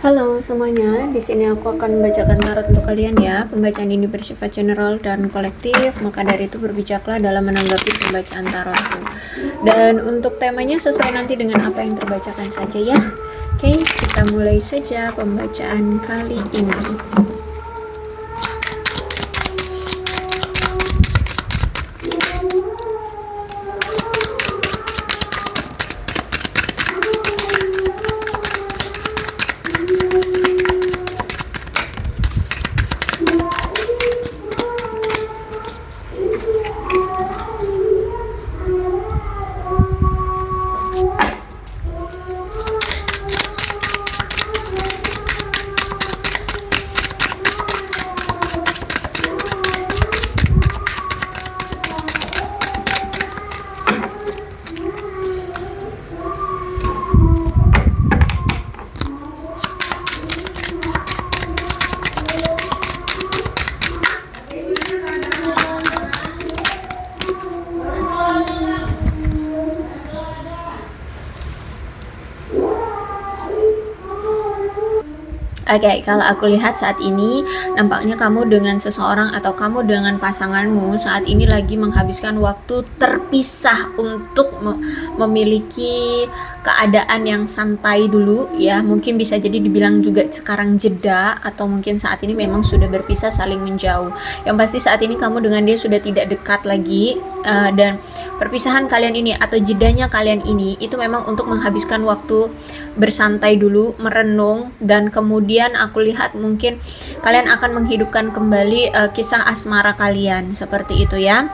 Halo semuanya, di sini aku akan membacakan tarot untuk kalian ya. Pembacaan ini bersifat general dan kolektif, maka dari itu berbijaklah dalam menanggapi pembacaan tarotku. Dan untuk temanya sesuai nanti dengan apa yang terbacakan saja ya. Oke, kita mulai saja pembacaan kali ini. Oke, kalau aku lihat saat ini nampaknya kamu dengan seseorang atau kamu dengan pasanganmu saat ini lagi menghabiskan waktu terpisah untuk memiliki keadaan yang santai dulu ya. Mungkin bisa jadi dibilang juga sekarang jeda, atau mungkin saat ini memang sudah berpisah, saling menjauh. Yang pasti saat ini kamu dengan dia sudah tidak dekat lagi, dan perpisahan kalian ini atau jedanya kalian ini itu memang untuk menghabiskan waktu bersantai dulu, merenung, dan kemudian aku lihat mungkin kalian akan menghidupkan kembali kisah asmara kalian, seperti itu ya.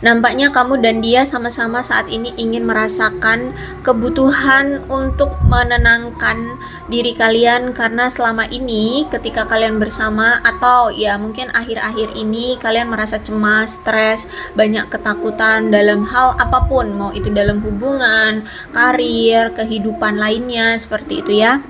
Nampaknya kamu dan dia sama-sama saat ini ingin merasakan kebutuhan untuk menenangkan diri kalian, karena selama ini ketika kalian bersama atau ya mungkin akhir-akhir ini kalian merasa cemas, stres, banyak ketakutan dalam hal apapun, mau itu dalam hubungan, karir, kehidupan lainnya, seperti itu ya.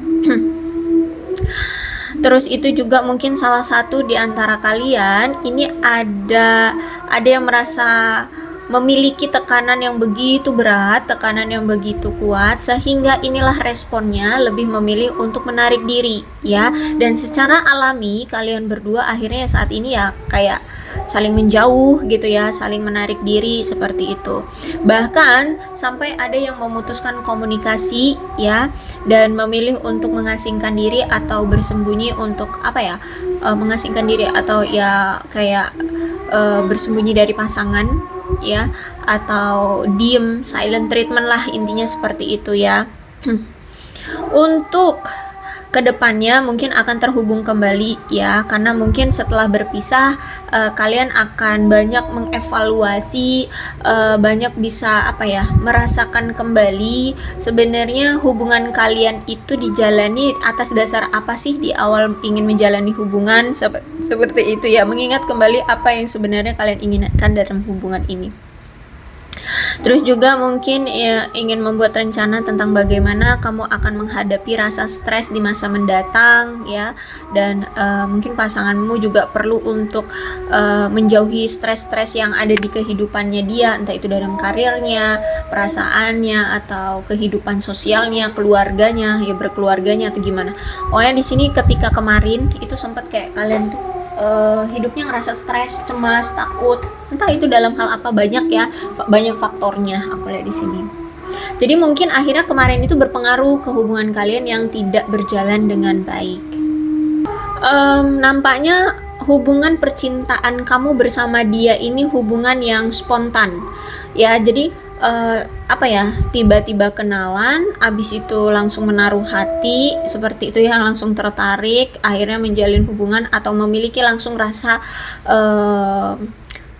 Terus itu juga mungkin salah satu di antara kalian ini ada yang merasa memiliki tekanan yang begitu berat, tekanan yang begitu kuat, sehingga inilah responnya lebih memilih untuk menarik diri ya. Dan secara alami kalian berdua akhirnya saat ini ya kayak saling menjauh gitu ya, saling menarik diri seperti itu. Bahkan sampai ada yang memutuskan komunikasi ya, dan memilih untuk mengasingkan diri atau bersembunyi untuk mengasingkan diri atau ya kayak bersembunyi dari pasangan ya, atau diem, silent treatment lah intinya, seperti itu ya. Untuk kedepannya mungkin akan terhubung kembali ya, karena mungkin setelah berpisah kalian akan banyak mengevaluasi, banyak bisa merasakan kembali sebenarnya hubungan kalian itu dijalani atas dasar apa sih di awal ingin menjalani hubungan, seperti itu ya, mengingat kembali apa yang sebenarnya kalian inginkan dalam hubungan ini. Terus juga mungkin ya, ingin membuat rencana tentang bagaimana kamu akan menghadapi rasa stres di masa mendatang ya, dan mungkin pasanganmu juga perlu untuk menjauhi stres-stres yang ada di kehidupannya dia, entah itu dalam karirnya, perasaannya, atau kehidupan sosialnya, keluarganya, ya berkeluarganya atau gimana. Pokoknya di sini ketika kemarin itu sempat kayak kalian tuh hidupnya ngerasa stres, cemas, takut, entah itu dalam hal apa, banyak ya, banyak faktornya aku lihat di sini. Jadi mungkin akhirnya kemarin itu berpengaruh ke hubungan kalian yang tidak berjalan dengan baik. Nampaknya hubungan percintaan kamu bersama dia ini hubungan yang spontan ya, jadi tiba-tiba kenalan, abis itu langsung menaruh hati, seperti itu ya, langsung tertarik, akhirnya menjalin hubungan atau memiliki langsung rasa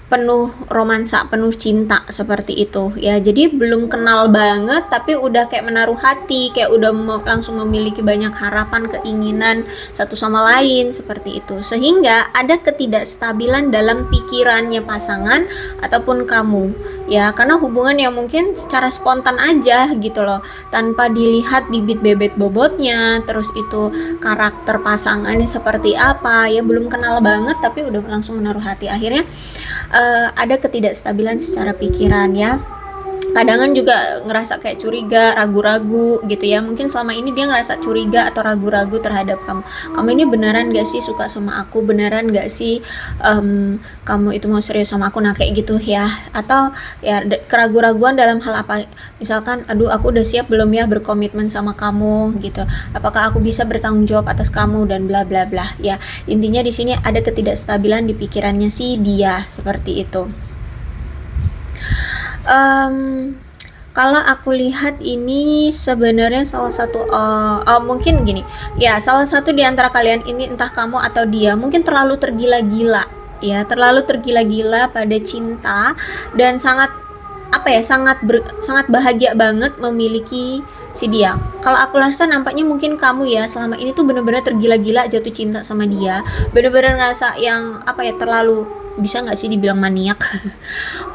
penuh romansa, penuh cinta, seperti itu ya. Jadi belum kenal banget tapi udah kayak menaruh hati, kayak udah langsung memiliki banyak harapan, keinginan satu sama lain, seperti itu. Sehingga ada ketidakstabilan dalam pikirannya pasangan ataupun kamu ya, karena hubungan yang mungkin secara spontan aja gitu loh, tanpa dilihat bibit bebet bobotnya, terus itu karakter pasangannya seperti apa ya, belum kenal banget tapi udah langsung menaruh hati. Akhirnya ada ketidakstabilan secara pikiran ya. kadang kan juga ngerasa kayak curiga, ragu-ragu gitu ya. Mungkin selama ini dia ngerasa curiga atau ragu-ragu terhadap kamu. Kamu ini beneran gak sih suka sama aku? Beneran gak sih kamu itu mau serius sama aku? Nah kayak gitu ya. Atau ya keraguan-raguan dalam hal apa? Misalkan, aduh aku udah siap belum ya berkomitmen sama kamu gitu. Apakah aku bisa bertanggung jawab atas kamu dan bla bla bla. Ya intinya di sini ada ketidakstabilan di pikirannya si dia seperti itu. Kalau aku lihat ini sebenarnya salah satu mungkin gini ya, salah satu di antara kalian ini, entah kamu atau dia, mungkin terlalu tergila-gila ya, terlalu tergila-gila pada cinta dan sangat sangat bahagia banget memiliki si dia. Kalau aku rasa nampaknya mungkin kamu ya selama ini tuh bener-bener tergila-gila jatuh cinta sama dia, bener-bener ngerasa yang terlalu, bisa nggak sih dibilang maniak?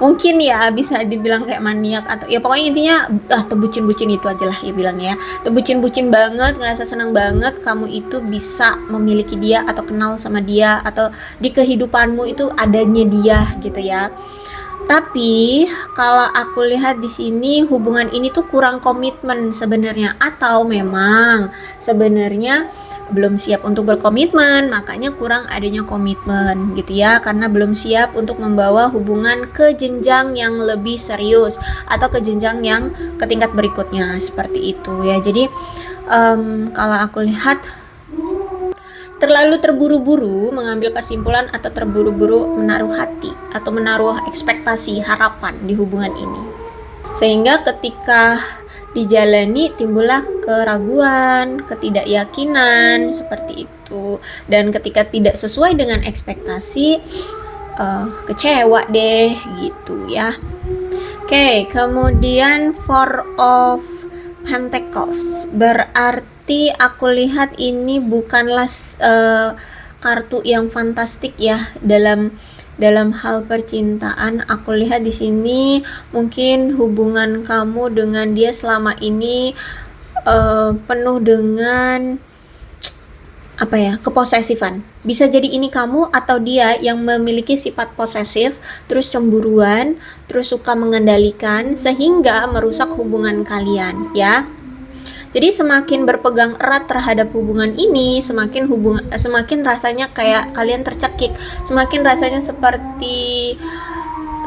Mungkin ya bisa dibilang kayak maniak, atau ya pokoknya intinya tebucin-bucin itu aja lah ya bilangnya ya, tebucin-bucin banget, ngerasa senang banget kamu itu bisa memiliki dia atau kenal sama dia atau di kehidupanmu itu adanya dia gitu ya. Tapi kalau aku lihat di sini hubungan ini tuh kurang komitmen sebenarnya, atau memang sebenarnya belum siap untuk berkomitmen, makanya kurang adanya komitmen gitu ya, karena belum siap untuk membawa hubungan ke jenjang yang lebih serius atau ke jenjang yang ke tingkat berikutnya seperti itu ya. Jadi kalau aku lihat terlalu terburu-buru mengambil kesimpulan atau terburu-buru menaruh hati atau menaruh ekspektasi harapan di hubungan ini, sehingga ketika dijalani timbullah keraguan, ketidakyakinan seperti itu, dan ketika tidak sesuai dengan ekspektasi kecewa deh gitu ya. Oke, kemudian Four of Pentacles berarti aku lihat ini bukanlah kartu yang fantastik ya dalam hal percintaan. Aku lihat di sini mungkin hubungan kamu dengan dia selama ini penuh dengan keposesifan. Bisa jadi ini kamu atau dia yang memiliki sifat posesif, terus cemburuan, terus suka mengendalikan sehingga merusak hubungan kalian ya. Jadi semakin berpegang erat terhadap hubungan ini, semakin rasanya kayak kalian tercekik, semakin rasanya seperti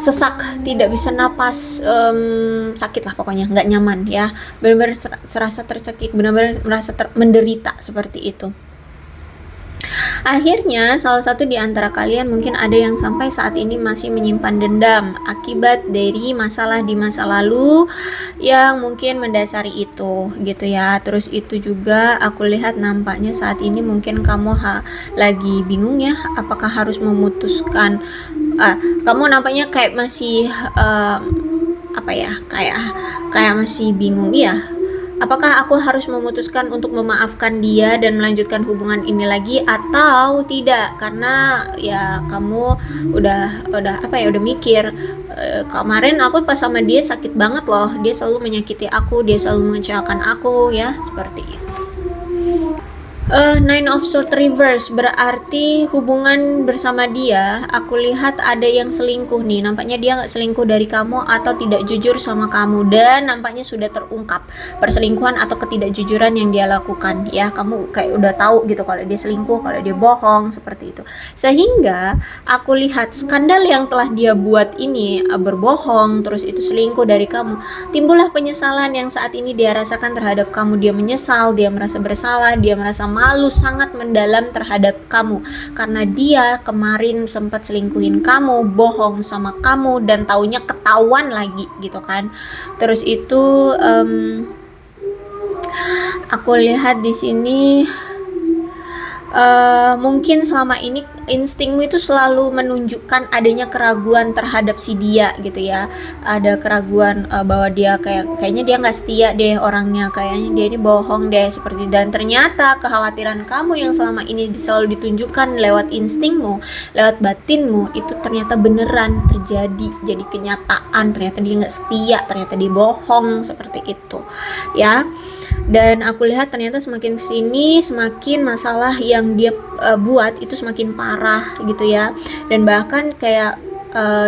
sesak, tidak bisa napas, sakit lah pokoknya, nggak nyaman ya, benar-benar serasa tercekik, benar-benar merasa menderita seperti itu. Akhirnya salah satu di antara kalian mungkin ada yang sampai saat ini masih menyimpan dendam akibat dari masalah di masa lalu yang mungkin mendasari itu gitu ya. Terus itu juga aku lihat nampaknya saat ini mungkin kamu lagi bingung ya, apakah harus memutuskan, kamu nampaknya kayak masih kayak masih bingung ya. Apakah aku harus memutuskan untuk memaafkan dia dan melanjutkan hubungan ini lagi atau tidak? Karena ya kamu udah mikir, kemarin aku pas sama dia sakit banget loh. Dia selalu menyakiti aku, dia selalu mengecewakan aku ya, seperti itu. Nine of Swords reverse berarti hubungan bersama dia, aku lihat ada yang selingkuh nih. Nampaknya dia nggak selingkuh dari kamu atau tidak jujur sama kamu, dan nampaknya sudah terungkap perselingkuhan atau ketidakjujuran yang dia lakukan ya. Kamu kayak udah tahu gitu kalau dia selingkuh, kalau dia bohong, seperti itu. Sehingga aku lihat skandal yang telah dia buat ini, berbohong terus itu selingkuh dari kamu, timbullah penyesalan yang saat ini dia rasakan terhadap kamu. Dia menyesal, dia merasa bersalah, dia merasa malu sangat mendalam terhadap kamu karena dia kemarin sempat selingkuhin kamu, bohong sama kamu, dan taunya ketahuan lagi gitu kan. Terus itu aku lihat di sini mungkin selama ini instingmu itu selalu menunjukkan adanya keraguan terhadap si dia gitu ya. Ada keraguan bahwa dia kayaknya dia nggak setia deh orangnya, kayaknya dia ini bohong deh seperti. Dan ternyata kekhawatiran kamu yang selama ini selalu ditunjukkan lewat instingmu, lewat batinmu, itu ternyata beneran terjadi, jadi kenyataan. Ternyata dia nggak setia, ternyata dia bohong, seperti itu ya. Dan aku lihat ternyata semakin kesini semakin masalah yang dia buat itu semakin parah gitu ya. Dan bahkan kayak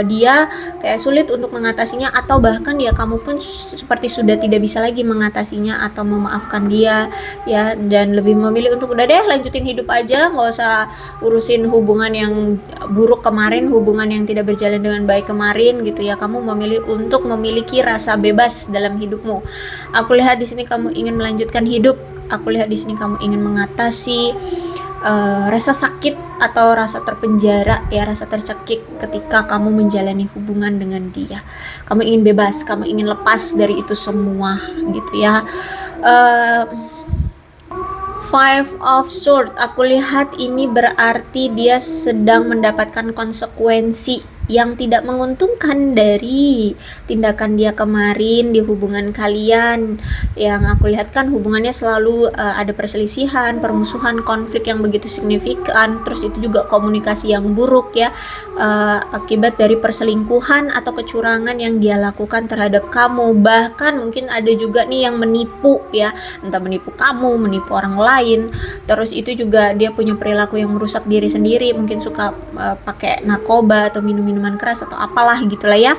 dia kayak sulit untuk mengatasinya, atau bahkan ya kamu pun seperti sudah tidak bisa lagi mengatasinya atau memaafkan dia ya, dan lebih memilih untuk udah deh lanjutin hidup aja, nggak usah urusin hubungan yang buruk kemarin, hubungan yang tidak berjalan dengan baik kemarin gitu ya. Kamu memilih untuk memiliki rasa bebas dalam hidupmu. Aku lihat di sini kamu ingin melanjutkan hidup. Aku lihat di sini kamu ingin mengatasi rasa sakit atau rasa terpenjara ya, rasa tercekik ketika kamu menjalani hubungan dengan dia. Kamu ingin bebas, kamu ingin lepas dari itu semua gitu ya. Five of Swords, aku lihat ini berarti dia sedang mendapatkan konsekuensi yang tidak menguntungkan dari tindakan dia kemarin di hubungan kalian. Yang aku lihat kan hubungannya selalu ada perselisihan, permusuhan, konflik yang begitu signifikan. Terus itu juga komunikasi yang buruk ya, akibat dari perselingkuhan atau kecurangan yang dia lakukan terhadap kamu. Bahkan mungkin ada juga nih yang menipu ya, entah menipu kamu, menipu orang lain. Terus itu juga dia punya perilaku yang merusak diri sendiri, mungkin suka pakai narkoba atau minuman keras atau apalah gitulah ya.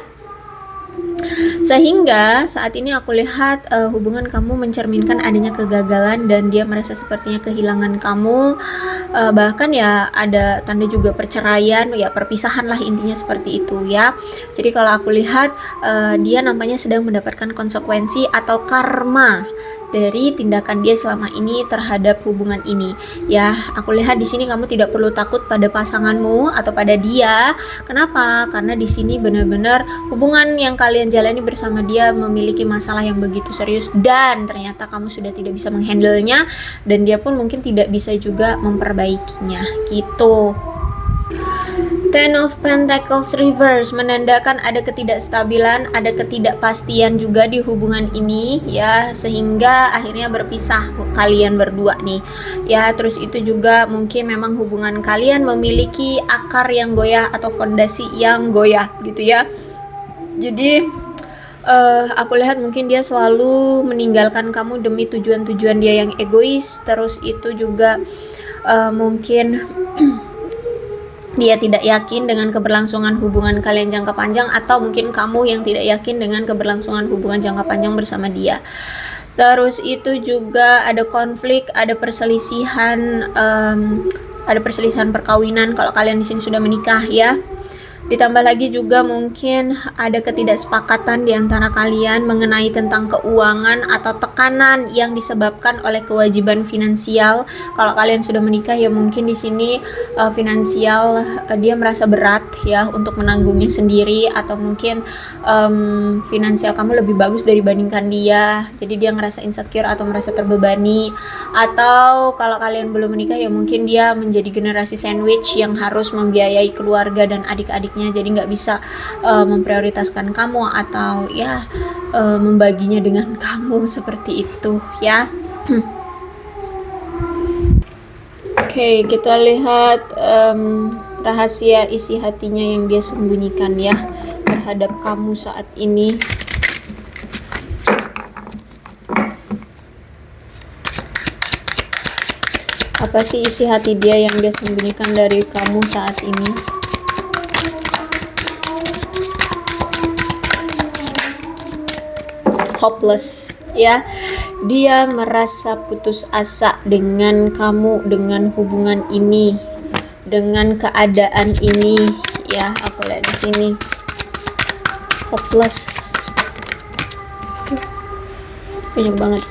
Sehingga saat ini aku lihat hubungan kamu mencerminkan adanya kegagalan dan dia merasa sepertinya kehilangan kamu. Bahkan ya ada tanda juga perceraian ya, perpisahan lah intinya seperti itu ya. Jadi kalau aku lihat dia nampaknya sedang mendapatkan konsekuensi atau karma dari tindakan dia selama ini terhadap hubungan ini ya. Aku lihat di sini kamu tidak perlu takut pada pasanganmu atau pada dia. Kenapa? Karena di sini benar-benar hubungan yang kalian jalani bersama dia memiliki masalah yang begitu serius dan ternyata kamu sudah tidak bisa menghandlenya, dan dia pun mungkin tidak bisa juga memperbaikinya gitu. Ten of Pentacles reverse menandakan ada ketidakstabilan, ada ketidakpastian juga di hubungan ini ya, sehingga akhirnya berpisah kalian berdua nih ya. Terus itu juga mungkin memang hubungan kalian memiliki akar yang goyah atau fondasi yang goyah gitu ya. Jadi aku lihat mungkin dia selalu meninggalkan kamu demi tujuan-tujuan dia yang egois. Terus itu juga mungkin dia tidak yakin dengan keberlangsungan hubungan kalian jangka panjang, atau mungkin kamu yang tidak yakin dengan keberlangsungan hubungan jangka panjang bersama dia. Terus itu juga ada konflik, ada perselisihan, perkawinan kalau kalian di sini sudah menikah ya. Ditambah lagi juga mungkin ada ketidaksepakatan di antara kalian mengenai tentang keuangan atau tekanan yang disebabkan oleh kewajiban finansial. Kalau kalian sudah menikah ya mungkin di sini finansial dia merasa berat ya untuk menanggungnya sendiri, atau mungkin finansial kamu lebih bagus dibandingkan dia. Jadi dia ngerasa insecure atau merasa terbebani. Atau kalau kalian belum menikah ya mungkin dia menjadi generasi sandwich yang harus membiayai keluarga dan adik-adik, jadi nggak bisa memprioritaskan kamu atau ya membaginya dengan kamu seperti itu ya. Oke, kita lihat rahasia isi hatinya yang dia sembunyikan ya terhadap kamu saat ini. Apa sih isi hati dia yang dia sembunyikan dari kamu saat ini? Hopeless ya, dia merasa putus asa dengan kamu, dengan hubungan ini, dengan keadaan ini ya. Aku lihat di sini hopeless. Banyak banget.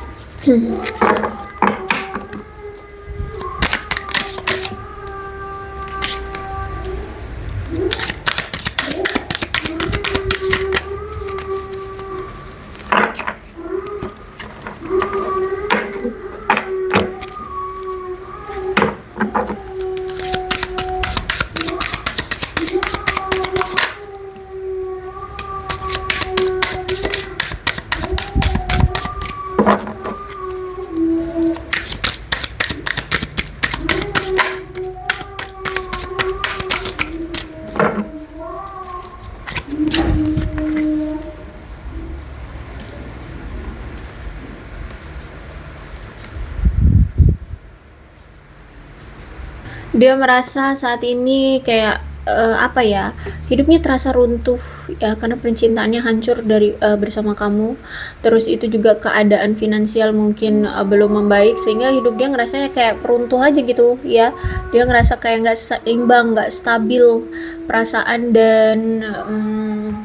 Dia merasa saat ini kayak apa ya, hidupnya terasa runtuh ya karena percintaannya hancur dari bersama kamu. Terus itu juga keadaan finansial mungkin belum membaik sehingga hidup dia ngerasanya kayak runtuh aja gitu ya. Dia ngerasa kayak nggak seimbang, nggak stabil perasaan dan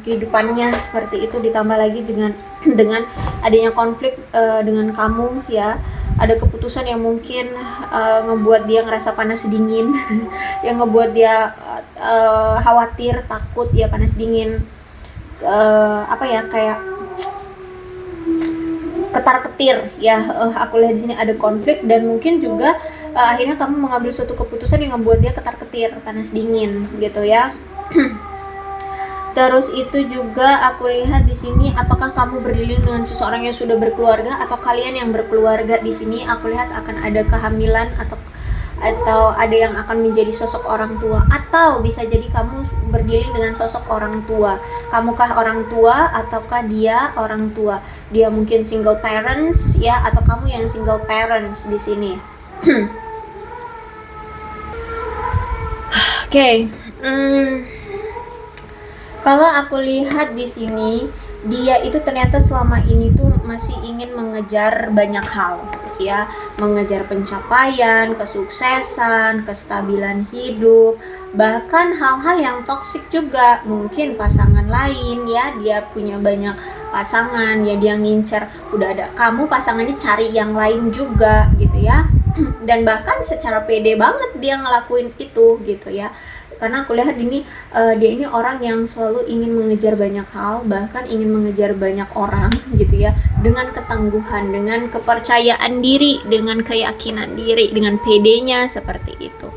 kehidupannya seperti itu, ditambah lagi dengan dengan adanya konflik dengan kamu ya. Ada keputusan yang mungkin ngebuat dia ngerasa panas dingin yang ngebuat dia khawatir, takut ya, panas dingin, apa ya, kayak ketar-ketir ya. Aku lihat di sini ada konflik dan mungkin juga akhirnya kamu mengambil suatu keputusan yang membuat dia ketar-ketir, panas dingin gitu ya. Terus itu juga aku lihat di sini, apakah kamu berdilin dengan seseorang yang sudah berkeluarga atau kalian yang berkeluarga. Di sini aku lihat akan ada kehamilan atau ada yang akan menjadi sosok orang tua, atau bisa jadi kamu berdilin dengan sosok orang tua. Kamukah orang tua ataukah dia orang tua? Dia mungkin single parents ya, atau kamu yang single parents di sini. Oke. Kalau aku lihat di sini, dia itu ternyata selama ini tuh masih ingin mengejar banyak hal ya, mengejar pencapaian, kesuksesan, kestabilan hidup, bahkan hal-hal yang toksik juga, mungkin pasangan lain ya, dia punya banyak pasangan ya, dia ngincer, udah ada kamu pasangannya cari yang lain juga gitu ya. Dan bahkan secara pede banget dia ngelakuin itu gitu ya, karena aku lihat ini dia ini orang yang selalu ingin mengejar banyak hal, bahkan ingin mengejar banyak orang gitu ya, dengan ketangguhan, dengan kepercayaan diri, dengan keyakinan diri, dengan pedenya seperti itu.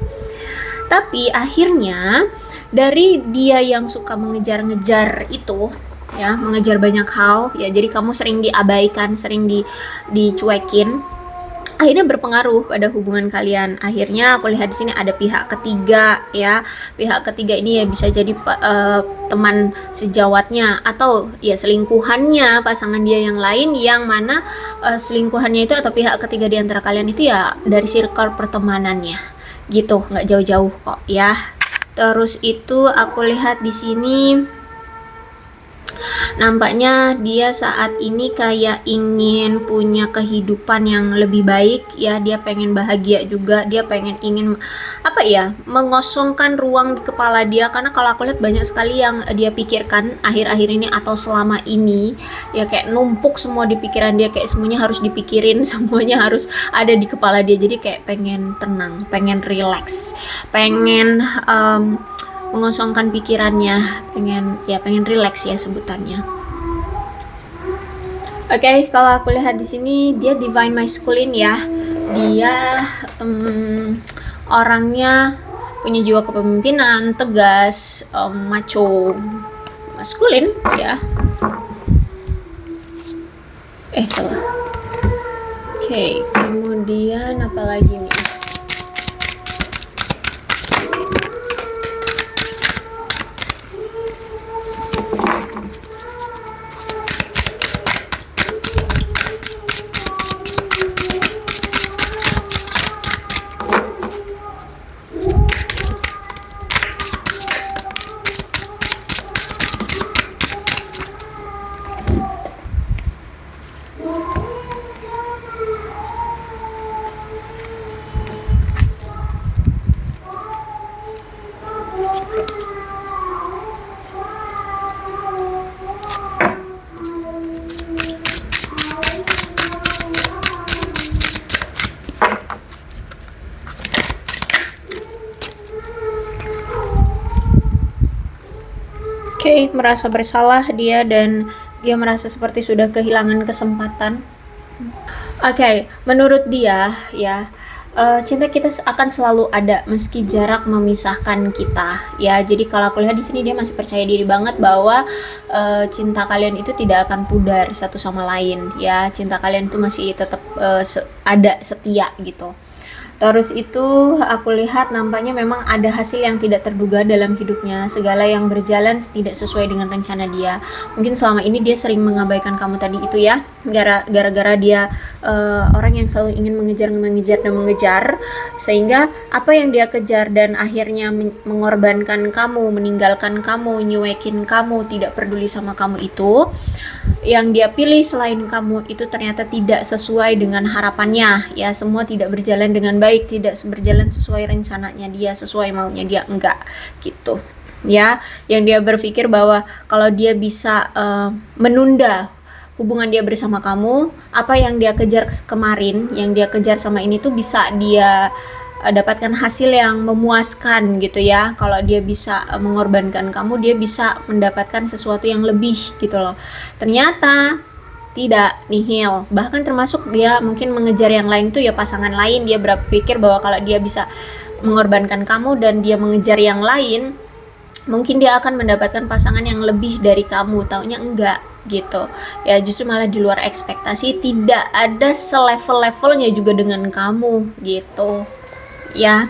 Tapi akhirnya dari dia yang suka mengejar-ngejar itu ya, mengejar banyak hal ya, jadi kamu sering diabaikan, sering dicuekin, akhirnya berpengaruh pada hubungan kalian. Akhirnya aku lihat di sini ada pihak ketiga ya. Pihak ketiga ini ya bisa jadi teman sejawatnya atau ya selingkuhannya, pasangan dia yang lain, yang mana selingkuhannya itu atau pihak ketiga di antara kalian itu ya dari circle pertemanannya gitu, nggak jauh-jauh kok ya. Terus itu aku lihat di sini nampaknya dia saat ini kayak ingin punya kehidupan yang lebih baik ya, dia pengen bahagia juga, dia ingin apa ya, mengosongkan ruang di kepala dia, karena kalau aku lihat banyak sekali yang dia pikirkan akhir-akhir ini atau selama ini ya, kayak numpuk semua di pikiran dia, kayak semuanya harus dipikirin, semuanya harus ada di kepala dia, jadi kayak pengen tenang, pengen relax, pengen mengosongkan pikirannya, pengen relax ya sebutannya. Oke, kalau aku lihat di sini dia divine masculine ya. Dia orangnya punya jiwa kepemimpinan, tegas, macho, maskulin ya. Salah. Oke, kemudian apa lagi nih? Oke, merasa bersalah dia dan dia merasa seperti sudah kehilangan kesempatan. Oke, menurut dia ya, cinta kita akan selalu ada meski jarak memisahkan kita ya. Jadi kalau aku lihat di sini dia masih percaya diri banget bahwa cinta kalian itu tidak akan pudar satu sama lain ya. Cinta kalian itu masih tetap ada, setia gitu. Terus itu aku lihat nampaknya memang ada hasil yang tidak terduga dalam hidupnya. Segala yang berjalan tidak sesuai dengan rencana dia. Mungkin selama ini dia sering mengabaikan kamu tadi itu ya. Gara-gara dia orang yang selalu ingin mengejar, sehingga apa yang dia kejar dan akhirnya mengorbankan kamu, meninggalkan kamu, nyuekin kamu, tidak peduli sama kamu itu, yang dia pilih selain kamu itu ternyata tidak sesuai dengan harapannya ya. Semua tidak berjalan dengan baik, tidak berjalan sesuai rencananya dia, sesuai maunya dia, enggak gitu ya. Yang dia berpikir bahwa kalau dia bisa menunda hubungan dia bersama kamu, apa yang dia kejar kemarin, yang dia kejar sama ini tuh bisa dia dapatkan hasil yang memuaskan gitu ya. Kalau dia bisa mengorbankan kamu, dia bisa mendapatkan sesuatu yang lebih gitu loh. Ternyata tidak, nihil. Bahkan termasuk dia mungkin mengejar yang lain tuh ya, pasangan lain. Dia berpikir bahwa kalau dia bisa mengorbankan kamu dan dia mengejar yang lain, mungkin dia akan mendapatkan pasangan yang lebih dari kamu. Taunya enggak gitu ya, justru malah di luar ekspektasi, tidak ada selevel-levelnya juga dengan kamu gitu ya.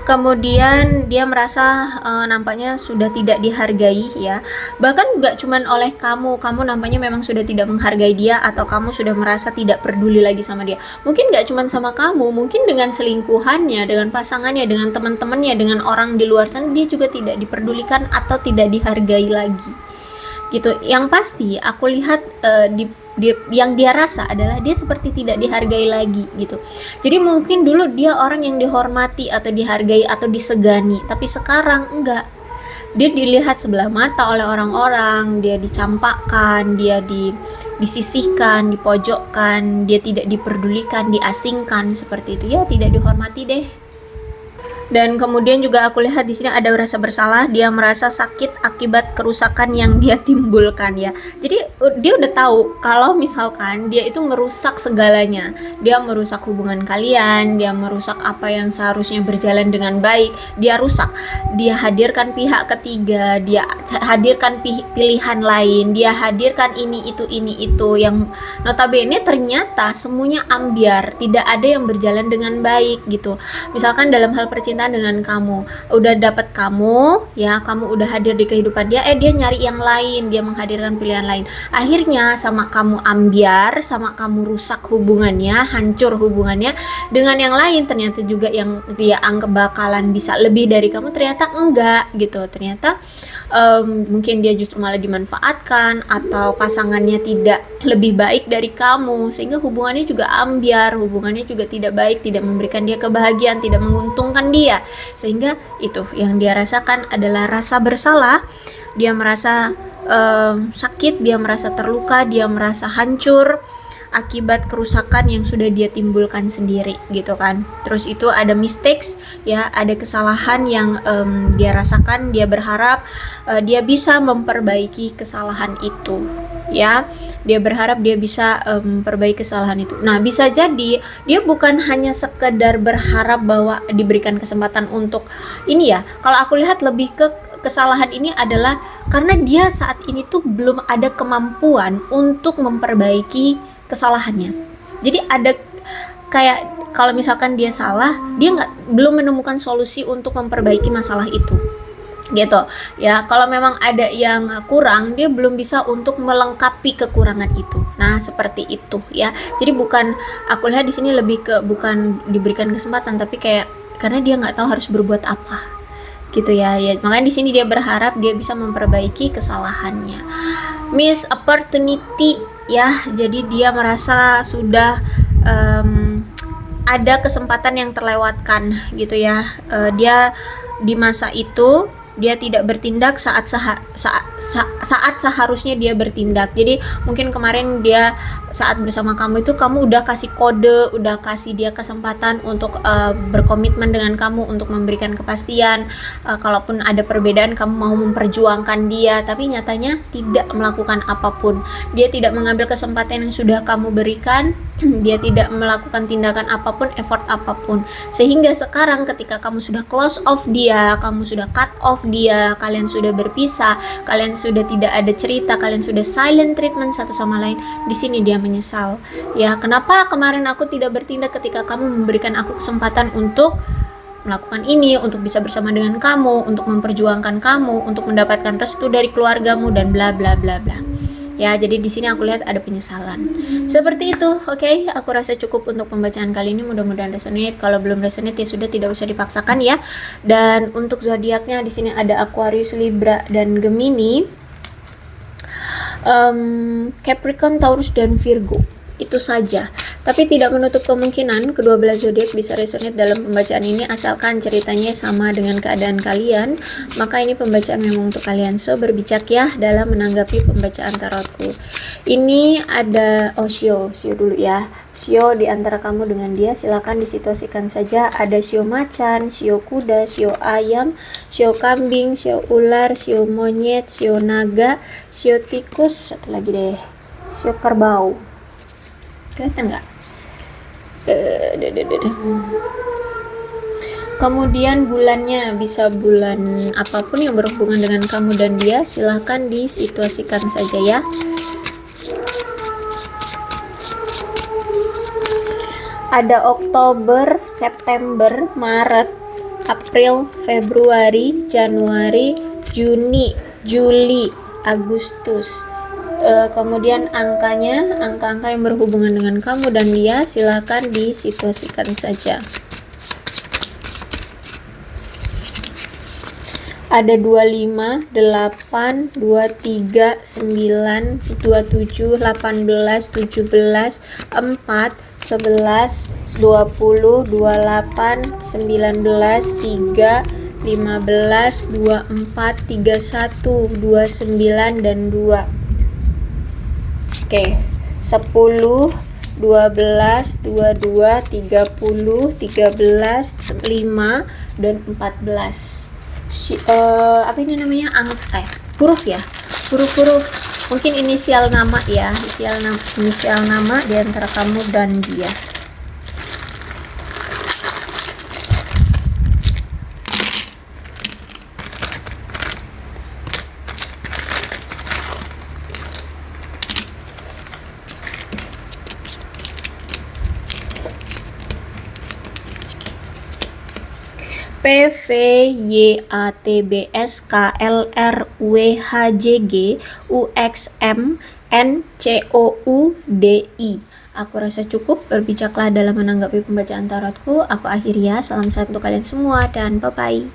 Kemudian dia merasa nampaknya sudah tidak dihargai ya. Bahkan gak cuman oleh kamu nampaknya memang sudah tidak menghargai dia, atau kamu sudah merasa tidak peduli lagi sama dia. Mungkin gak cuman sama kamu, mungkin dengan selingkuhannya, dengan pasangannya, dengan teman-temannya, dengan orang di luar sana, dia juga tidak diperdulikan atau tidak dihargai lagi gitu. Yang pasti aku lihat yang dia rasa adalah dia seperti tidak dihargai lagi gitu. Jadi mungkin dulu dia orang yang dihormati atau dihargai atau disegani, tapi sekarang enggak. Dia dilihat sebelah mata oleh orang-orang, dia dicampakkan, dia disisihkan, dipojokkan, dia tidak diperdulikan, diasingkan seperti itu ya, tidak dihormati deh. Dan kemudian juga aku lihat di sini ada rasa bersalah, dia merasa sakit akibat kerusakan yang dia timbulkan ya. Jadi dia udah tahu kalau misalkan dia itu merusak segalanya, dia merusak hubungan kalian, dia merusak apa yang seharusnya berjalan dengan baik, dia rusak. Dia hadirkan pihak ketiga, dia hadirkan pilihan lain, dia hadirkan ini itu yang notabene ternyata semuanya ambiar, tidak ada yang berjalan dengan baik gitu. Misalkan dalam hal percintaan dengan kamu, udah dapat kamu ya, kamu udah hadir di kehidupan dia, dia nyari yang lain, dia menghadirkan pilihan lain. Akhirnya sama kamu ambiar, sama kamu rusak hubungannya, hancur hubungannya dengan yang lain. Ternyata juga yang dia anggap bakalan bisa lebih dari kamu, ternyata enggak gitu. Ternyata mungkin dia justru malah dimanfaatkan, atau pasangannya tidak lebih baik dari kamu, sehingga hubungannya juga ambiar, hubungannya juga tidak baik, tidak memberikan dia kebahagiaan, tidak menguntungkan dia. Sehingga itu yang dia rasakan adalah rasa bersalah. Dia merasa sakit, dia merasa terluka, dia merasa hancur akibat kerusakan yang sudah dia timbulkan sendiri gitu kan. Terus itu ada mistakes ya, ada kesalahan yang dia rasakan. Dia berharap dia bisa memperbaiki kesalahan itu ya. Dia berharap dia bisa memperbaiki kesalahan itu. Nah, bisa jadi dia bukan hanya sekedar berharap bahwa diberikan kesempatan untuk ini ya. Kalau aku lihat lebih ke kesalahan ini adalah karena dia saat ini tuh belum ada kemampuan untuk memperbaiki kesalahannya. Jadi ada kayak kalau misalkan dia salah, dia belum menemukan solusi untuk memperbaiki masalah itu gitu ya. Kalau memang ada yang kurang, dia belum bisa untuk melengkapi kekurangan itu. Nah, seperti itu ya. Jadi bukan, aku lihat di sini lebih ke bukan diberikan kesempatan, tapi kayak karena dia nggak tahu harus berbuat apa gitu ya. Makanya di sini dia berharap dia bisa memperbaiki kesalahannya. Miss opportunity ya, jadi dia merasa sudah ada kesempatan yang terlewatkan gitu ya. Dia di masa itu dia tidak bertindak saat seharusnya dia bertindak. Jadi mungkin kemarin dia saat bersama kamu itu, kamu udah kasih kode, udah kasih dia kesempatan untuk berkomitmen dengan kamu, untuk memberikan kepastian. Kalaupun ada perbedaan, kamu mau memperjuangkan dia, tapi nyatanya tidak melakukan apapun. Dia tidak mengambil kesempatan yang sudah kamu berikan, dia tidak melakukan tindakan apapun, effort apapun. Sehingga sekarang ketika kamu sudah close off dia, kamu sudah cut off dia, kalian sudah berpisah, kalian sudah tidak ada cerita, kalian sudah silent treatment satu sama lain, di sini dia menyesal. Ya, kenapa kemarin aku tidak bertindak ketika kamu memberikan aku kesempatan untuk melakukan ini, untuk bisa bersama dengan kamu, untuk memperjuangkan kamu, untuk mendapatkan restu dari keluargamu, dan bla bla bla bla. Ya, jadi di sini aku lihat ada penyesalan. Seperti itu, oke? Aku rasa cukup untuk pembacaan kali ini. Mudah-mudahan resonate. Kalau belum resonate ya sudah, tidak usah dipaksakan ya. Dan untuk zodiaknya di sini ada Aquarius, Libra, dan Gemini. Capricorn, Taurus, dan Virgo. Itu saja. Tapi tidak menutup kemungkinan kedua belah zodiak bisa resonate dalam pembacaan ini, asalkan ceritanya sama dengan keadaan kalian. Maka ini pembacaan memang untuk kalian. So, berbijak ya dalam menanggapi pembacaan tarotku. Ini ada Shio dulu ya. Shio di antara kamu dengan dia, silakan disituasikan saja. Ada Shio macan, Shio kuda, Shio ayam, Shio kambing, Shio ular, Shio monyet, Shio naga, Shio tikus, satu lagi deh, Shio kerbau. Kelihatan nggak? Kemudian bulannya bisa bulan apapun yang berhubungan dengan kamu dan dia, silahkan disituasikan saja ya. Ada Oktober, September, Maret, April, Februari, Januari, Juni, Juli, Agustus. Kemudian angka-angka yang berhubungan dengan kamu dan dia, silakan disituasikan saja. Ada 25, 8, 23, 9, 27, 18, 17, 4, 11, 20, 28, 19, 3, 15, 24, 31, 29, dan 2. Oke, 10, 12, 22, 30, 13, 5, dan 14. Apa ini namanya? Huruf ya? Huruf-huruf. Mungkin inisial nama ya, inisial nama di antara kamu dan dia. P, V, Y, A, T, B, S, K, L, R, W, H, J, G, U, X, M, N, C, O, U, D, I. Aku rasa cukup, berbijaklah dalam menanggapi pembacaan tarotku. Aku akhiri ya, salam sehat untuk kalian semua dan bye-bye.